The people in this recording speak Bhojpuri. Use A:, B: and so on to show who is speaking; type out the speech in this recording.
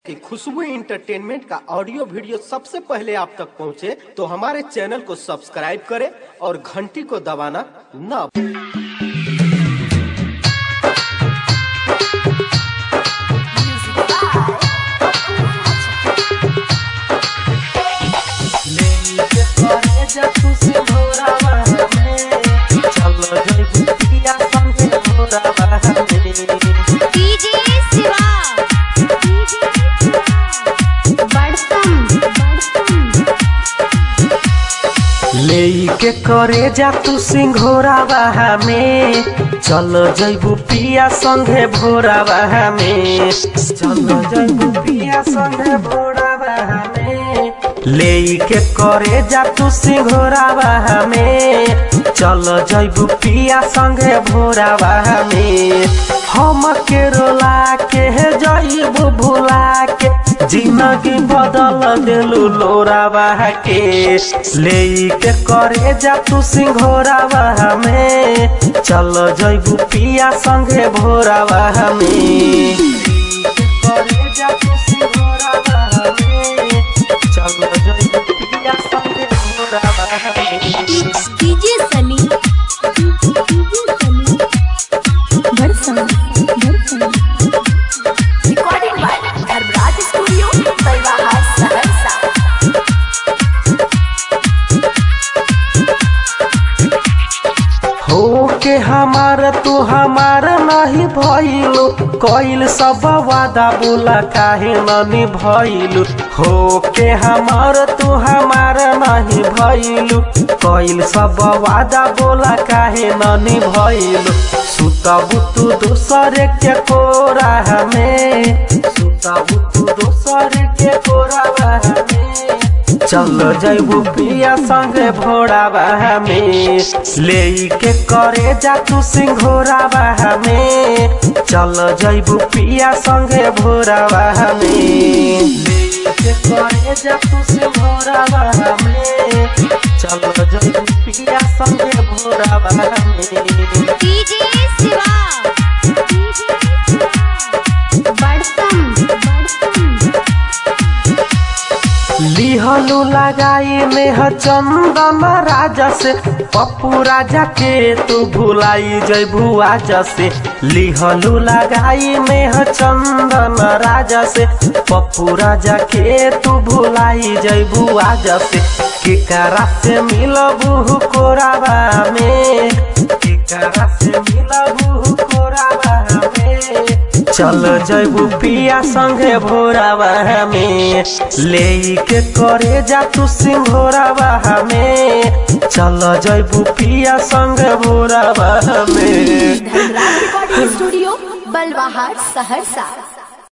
A: कि खुशबू इंटरटेनमेंट का ऑडियो वीडियो सबसे पहले आप तक पहुंचे तो हमारे चैनल को सब्सक्राइब करें और घंटी को दबाना न
B: के करे जा तू सिंघोरा बहा में चल जइबू पिया संगे भोरा बहा में चल जइबू पिया संगे भोरा बहा में ले के करे जा तू सिंघोरा बहा में चल जइबू पिया संगे भोरा बहा में हम के रोला के जइबू भुला के जिंदगी बदल देलू लोरा बहा के ले के करे जा तू सिंघोरा बहा में चल जइबू पिया संगे भोरा बहा में करे जा तू सिंघोरा बहा में चल जइबू पिया संगे भोरा बहा में
C: DJ Sunny recording by Dharmraj studio Balwaha Saharsa.
B: हो के हमार तू हमार नहीं भइलू कइल सब वादा बोला काहे नहीं भइलू हो के हमार तू हमार नहीं भइलू कइल सब वादा बोला काहे नहीं भइलू सुतबू तू दूसरे के कोरा में सुतबू तू दूसरे के कोरा में चल जइबू पिया संगे भोरा बहा में ले के करे जा तू सिंघोरा बहा में चल जइबू पिया संगे भोरा बहा में ले के करे जा तू सिंघोरा बहा में चल जइबू पिया संगे भोरा बहा में
C: डीजे शिवा
B: लिहलू लगाई में चंदन राजा से पप्पू राजा के तू भुलाई जइबू आजा से लिहलू लगाई में चंदन राजा से पप्पू राजा के तू भुलाई जइबू आजा से केकरा से मिलबू कोराबा में केकरा से मिलबू कोराबा में चल जइबू पिया संगे भोरा बहा में ले के करे जा तू सिंघोरा बहा में चल जइबू पिया संगे भोरा बहा में
C: धर्मराज रिकॉर्डिंग स्टूडियो बलवाहा सहरसा।